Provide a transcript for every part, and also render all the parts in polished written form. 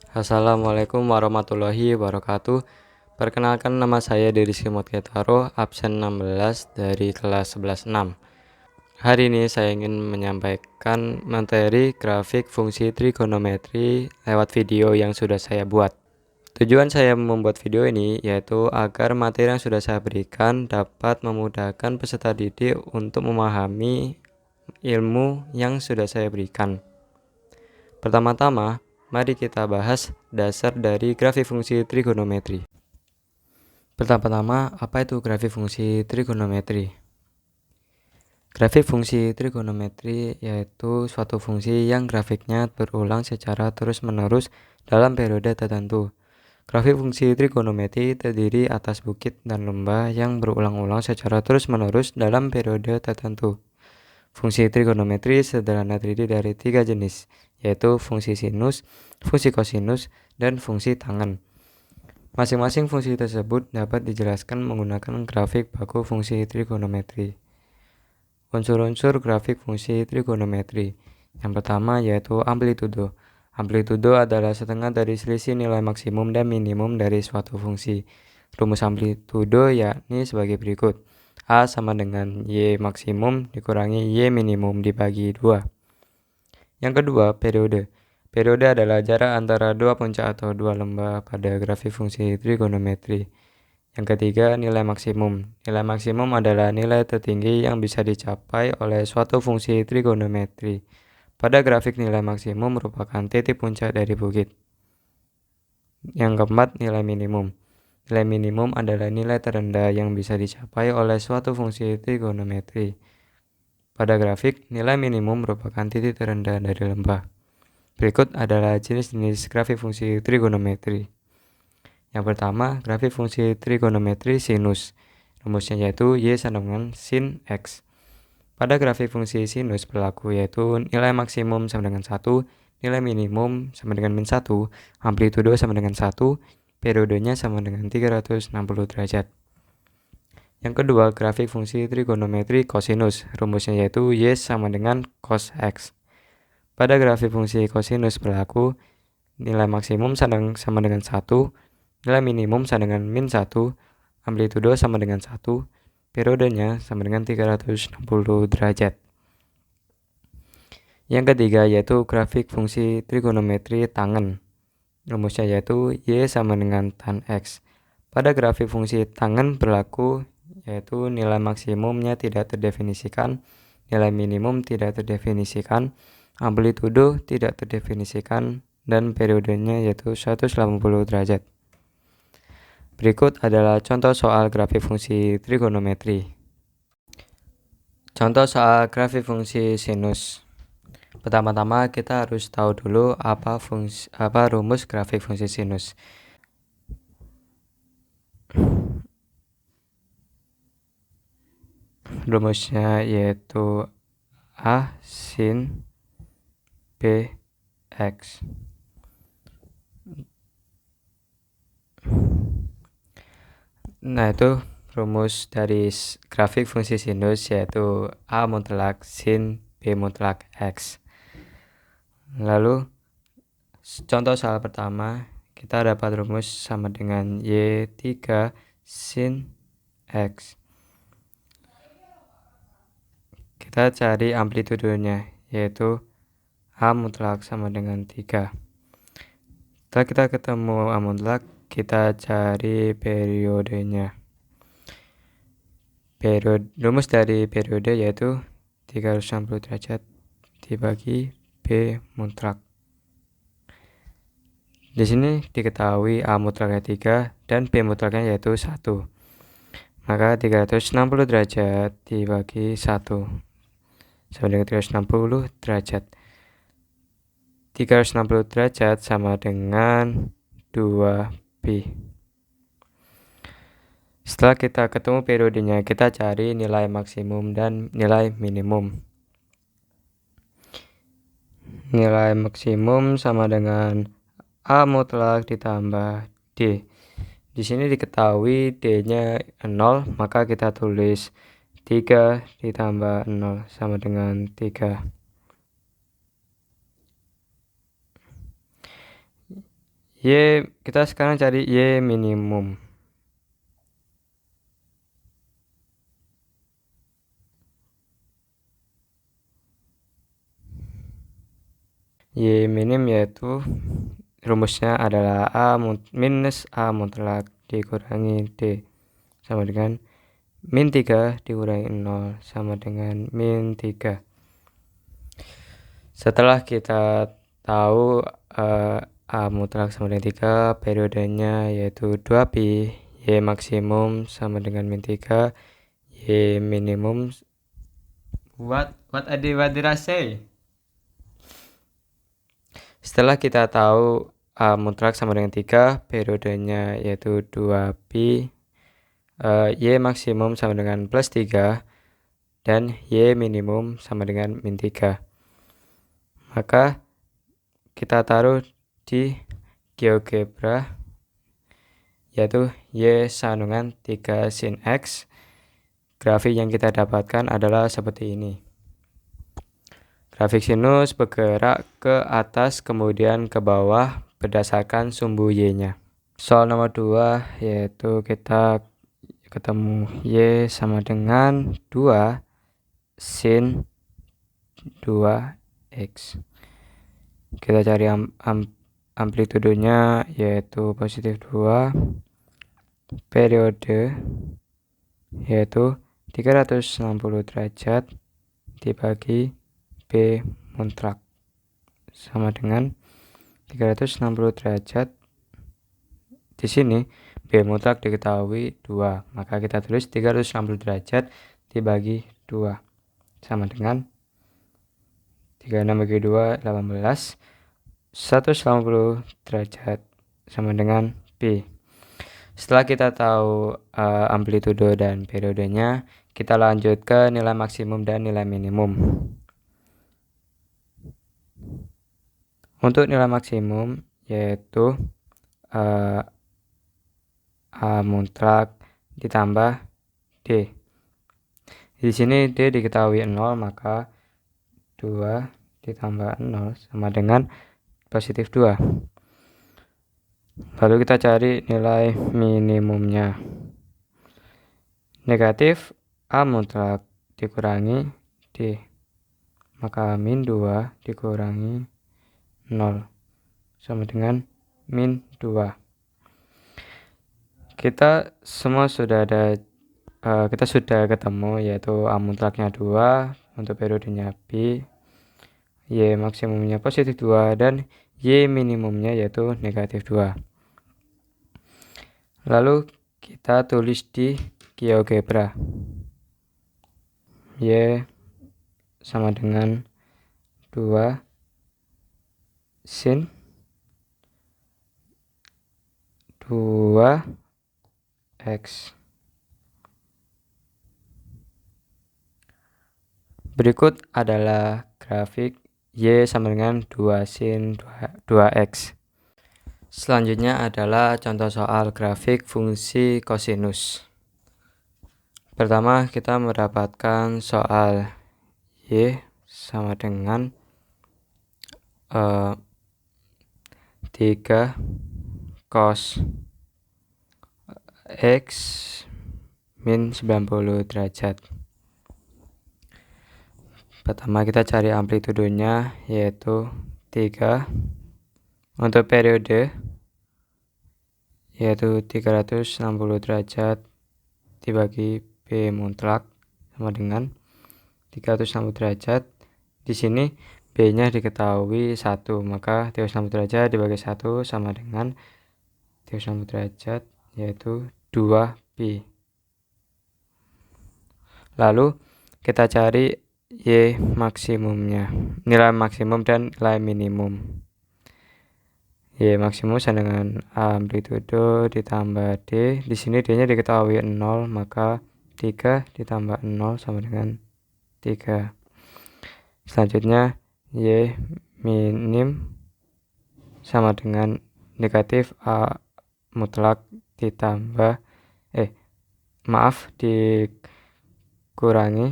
Assalamualaikum warahmatullahi wabarakatuh. Perkenalkan, nama saya Dery Ketaro, absen 16 dari kelas 11-6. Hari ini saya ingin menyampaikan materi grafik fungsi trigonometri lewat video yang sudah saya buat. Tujuan saya membuat video ini yaitu agar materi yang sudah saya berikan dapat memudahkan peserta didik untuk memahami ilmu yang sudah saya berikan. Pertama-tama, mari kita bahas dasar dari grafik fungsi trigonometri. Pertama-tama, apa itu grafik fungsi trigonometri? Grafik fungsi trigonometri yaitu suatu fungsi yang grafiknya berulang secara terus-menerus dalam periode tertentu. Grafik fungsi trigonometri terdiri atas bukit dan lembah yang berulang-ulang secara terus-menerus dalam periode tertentu. Fungsi trigonometri sederhana terdiri dari 3 jenis, yaitu fungsi sinus, fungsi kosinus, dan fungsi tangen. Masing-masing fungsi tersebut dapat dijelaskan menggunakan grafik baku fungsi trigonometri. Unsur-unsur grafik fungsi trigonometri. Yang pertama yaitu amplitudo. Amplitudo adalah setengah dari selisih nilai maksimum dan minimum dari suatu fungsi. Rumus amplitudo yakni sebagai berikut. A sama dengan Y maksimum dikurangi Y minimum dibagi 2. Yang kedua, periode. Periode adalah jarak antara dua puncak atau dua lembah pada grafik fungsi trigonometri. Yang ketiga, nilai maksimum. Nilai maksimum adalah nilai tertinggi yang bisa dicapai oleh suatu fungsi trigonometri. Pada grafik, nilai maksimum merupakan titik puncak dari bukit. Yang keempat, nilai minimum. Nilai minimum adalah nilai terendah yang bisa dicapai oleh suatu fungsi trigonometri. Pada grafik, nilai minimum merupakan titik terendah dari lembah. Berikut adalah jenis-jenis grafik fungsi trigonometri. Yang pertama, grafik fungsi trigonometri sinus. Rumusnya yaitu Y sama dengan sin X. Pada grafik fungsi sinus berlaku yaitu nilai maksimum sama dengan 1, nilai minimum sama dengan min 1, amplitudo sama dengan 1, periodenya sama dengan 360 derajat. Yang kedua, grafik fungsi trigonometri kosinus. Rumusnya yaitu Y sama dengan cos X. Pada grafik fungsi kosinus berlaku nilai maksimum sama dengan 1, nilai minimum sama dengan min 1, amplitudo sama dengan 1, periodenya sama dengan 360 derajat. Yang ketiga yaitu grafik fungsi trigonometri tangen. Rumusnya yaitu Y sama dengan tan X. Pada grafik fungsi tangen berlaku yaitu nilai maksimumnya tidak terdefinisikan, nilai minimum tidak terdefinisikan, amplitudo tidak terdefinisikan, dan periodenya yaitu 180 derajat. Berikut adalah contoh soal grafik fungsi trigonometri. Contoh soal grafik fungsi sinus. Pertama-tama kita harus tahu dulu apa rumus grafik fungsi sinus. Rumusnya yaitu A sin B X. Nah, itu rumus dari grafik fungsi sinus yaitu A mutlak sin B mutlak X. Lalu contoh soal pertama, kita dapat rumus sama dengan Y3 sin X. Kita cari amplitudonya yaitu A mutlak sama dengan 3. Setelah kita ketemu A mutlak, kita cari periodenya. Rumus dari periode yaitu 360 derajat dibagi B mutlak. Di sini diketahui A mutlaknya 3 dan B mutlaknya yaitu 1. Maka 360 derajat dibagi 1 sama dengan 360 derajat. 360 derajat sama dengan 2pi. Setelah kita ketemu periodenya, kita cari nilai maksimum dan nilai minimum. Nilai maksimum sama dengan A mutlak ditambah D. Di sini diketahui D-nya 0, maka kita tulis 3 ditambah 0 sama dengan 3. Kita sekarang cari Y minimum. Y minim yaitu rumusnya adalah A minus A mutlak dikurangi D sama dengan min 3 dikurangi 0 sama dengan min 3. Setelah kita tahu A mutlak sama dengan 3, periodenya yaitu 2pi, Y maksimum sama dengan min 3, Y minimum. What did I say? Setelah kita tahu A mutlak sama dengan 3, periodenya yaitu 2pi, Y maksimum sama dengan plus 3, dan Y minimum sama dengan min 3. Maka kita taruh di GeoGebra yaitu Y sandungan 3 sin X. Grafik yang kita dapatkan adalah seperti ini. Grafik sinus bergerak ke atas kemudian ke bawah berdasarkan sumbu Y-nya. Soal nomor 2 yaitu kita ketemu Y sama dengan 2 sin 2X. Kita cari amplitudenya yaitu positif 2, periode yaitu 360 derajat dibagi B mutlak sama dengan 360 derajat. Di sini B mutlak diketahui 2, maka kita tulis 360 derajat dibagi 2 sama dengan 36 bagi 2 18. 180 derajat sama dengan P. Setelah kita tahu amplitudo dan periodenya, kita lanjut ke nilai maksimum dan nilai minimum. Untuk nilai maksimum yaitu A mutlak ditambah D. Di sini D diketahui 0, maka 2 ditambah 0 sama dengan positif 2. Lalu kita cari nilai minimumnya. Negatif A mutlak dikurangi D, maka min 2 dikurangi 0 sama dengan min 2. Kita semua sudah kita sudah ketemu yaitu A mutlaknya 2, untuk periodenya B, Y maksimumnya positif 2, dan Y minimumnya yaitu negatif 2. Lalu kita tulis di GeoGebra. Y sama dengan 2 sin 2X. Berikut adalah grafik Y sama dengan 2 sin 2X. Selanjutnya adalah contoh soal grafik fungsi kosinus. Pertama, kita mendapatkan soal Y sama dengan 3 cos X min 90 derajat. Pertama kita cari amplitudonya yaitu 3. Untuk periode yaitu 360 derajat dibagi B mutlak sama dengan 360 derajat. Di sini B-nya diketahui 1, maka 360 derajat dibagi 1 sama dengan 360 derajat yaitu 2pi. Lalu kita cari Y maksimumnya, nilai maksimum dan nilai minimum. Y maksimum sama dengan amplitudo ditambah D. Di sini D-nya diketahui 0, maka 3 ditambah 0 sama dengan 3. Selanjutnya Y minim sama dengan negatif A mutlak ditambah dikurangi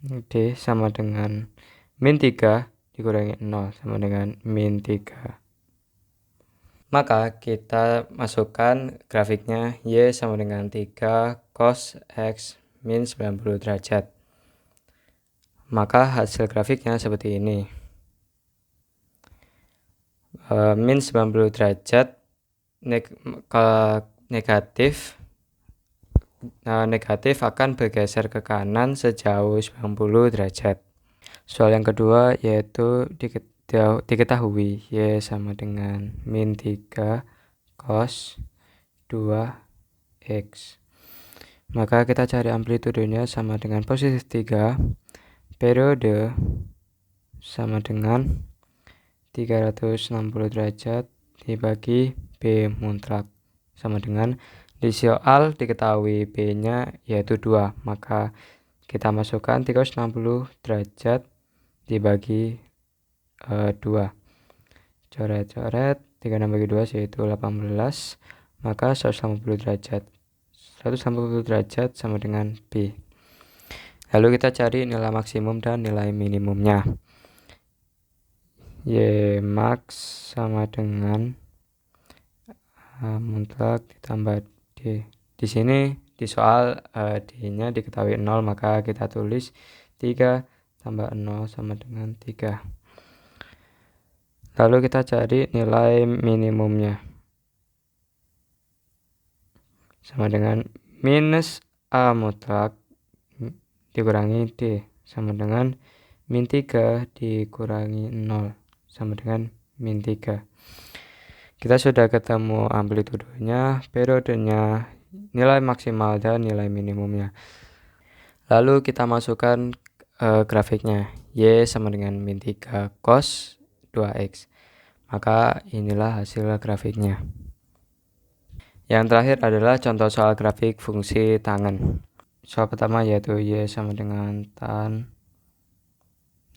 D sama dengan min 3 dikurangi 0 sama dengan min 3. Maka kita masukkan grafiknya Y sama dengan 3 cos X min 90 derajat. Maka hasil grafiknya seperti ini. Min 90 derajat negatif akan bergeser ke kanan sejauh 90 derajat. Soal yang kedua yaitu diketahui Y sama dengan min 3 cos 2X. Maka kita cari amplitudenya sama dengan positif 3, periode sama dengan 360 derajat dibagi B mutlak sama dengan, di soal diketahui B-nya yaitu 2, maka kita masukkan 360 derajat dibagi 2. Coret-coret, 36 bagi 2 yaitu 18, maka 180 derajat. 180 derajat sama dengan B. Lalu kita cari nilai maksimum dan nilai minimumnya. Y max sama dengan mutlak ditambah D. Di sini di soal D-nya diketahui 0, maka kita tulis 3 tambah 0 sama dengan 3. Lalu kita cari nilai minimumnya. Sama dengan minus A mutlak dikurangi D sama dengan min 3 dikurangi 0 sama dengan min 3. Kita sudah ketemu amplitudenya, periodenya, nilai maksimal dan nilai minimumnya. Lalu kita masukkan grafiknya. Y sama dengan min 3 cos 2X. Maka inilah hasil grafiknya. Yang terakhir adalah contoh soal grafik fungsi tangen. Soal pertama yaitu Y sama dengan tan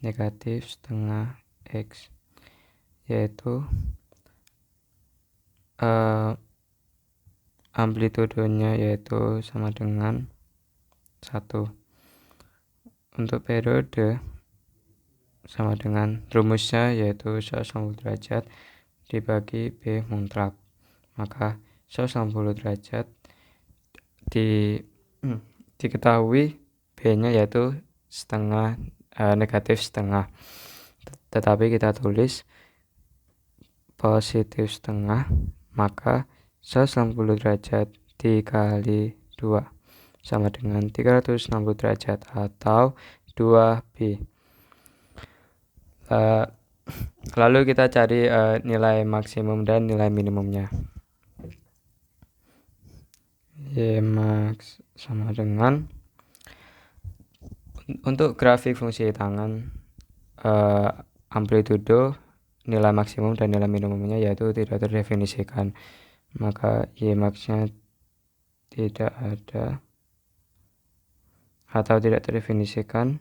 negatif setengah X, yaitu amplitudenya yaitu sama dengan 1. Untuk periode sama dengan rumusnya yaitu 180 derajat dibagi B mutlak. Maka 180 derajat diketahui B-nya yaitu setengah negatif setengah. Tetapi kita tulis positif setengah, maka 180 derajat dikali 2 sama dengan 360 derajat atau 2B. Lalu kita cari nilai maksimum dan nilai minimumnya. Y max sama dengan, untuk grafik fungsi tangen amplitudo, nilai maksimum dan nilai minimumnya yaitu tidak terdefinisikan, maka Y max-nya tidak ada atau tidak terdefinisikan,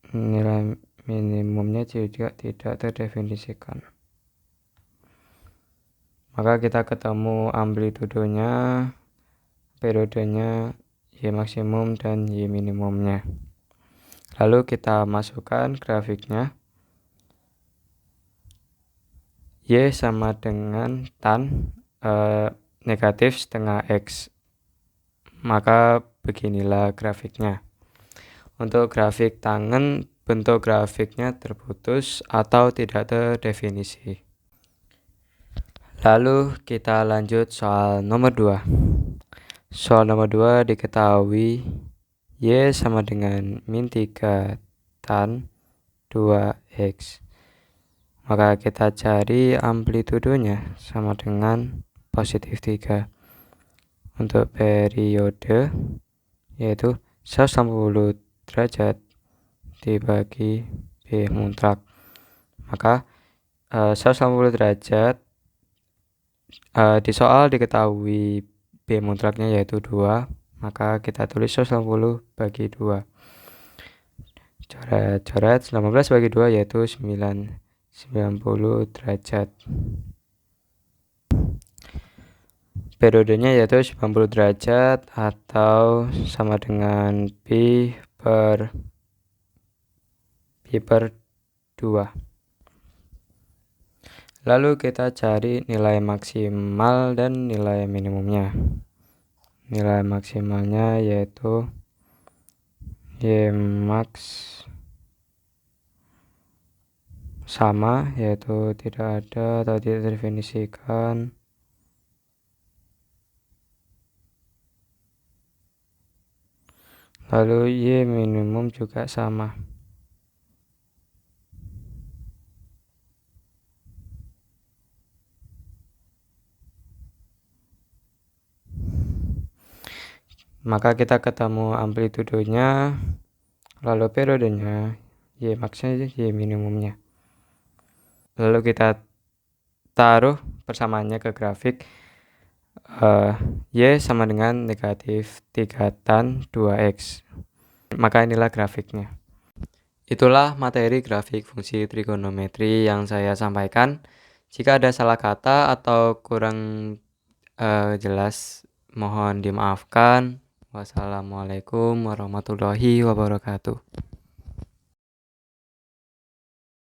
nilai minimumnya juga tidak terdefinisikan. Maka kita ketemu amplitudonya, periodenya, Y maksimum dan Y minimumnya. Lalu kita masukkan grafiknya. Y sama dengan tan negatif setengah X. Maka beginilah grafiknya. Untuk grafik tangen, bentuk grafiknya terputus atau tidak terdefinisi. Lalu kita lanjut soal nomor 2. Soal nomor 2 diketahui Y sama dengan min 3 tan 2X. Maka kita cari amplitudonya sama dengan positif 3. Untuk periode yaitu 180 derajat dibagi B mutlak. Maka 180 derajat di soal diketahui B mutlaknya yaitu 2, maka kita tulis 180 bagi 2. Coret-coret, 19 bagi 2 yaitu 90 derajat. Periodenya yaitu 90 derajat atau sama dengan Pi per 2. Lalu kita cari nilai maksimal dan nilai minimumnya. Nilai maksimalnya yaitu Y max sama, yaitu tidak ada atau tidak terdefinisikan. Lalu Y minimum juga sama. Maka kita ketemu amplitudenya, lalu periodenya, Y maxnya, Y minimumnya. Lalu kita taruh persamaannya ke grafik. Y sama dengan negatif 3 tan 2X. Maka inilah grafiknya. Itulah materi grafik fungsi trigonometri yang saya sampaikan. Jika ada salah kata atau kurang jelas, mohon dimaafkan. Wassalamualaikum warahmatullahi wabarakatuh.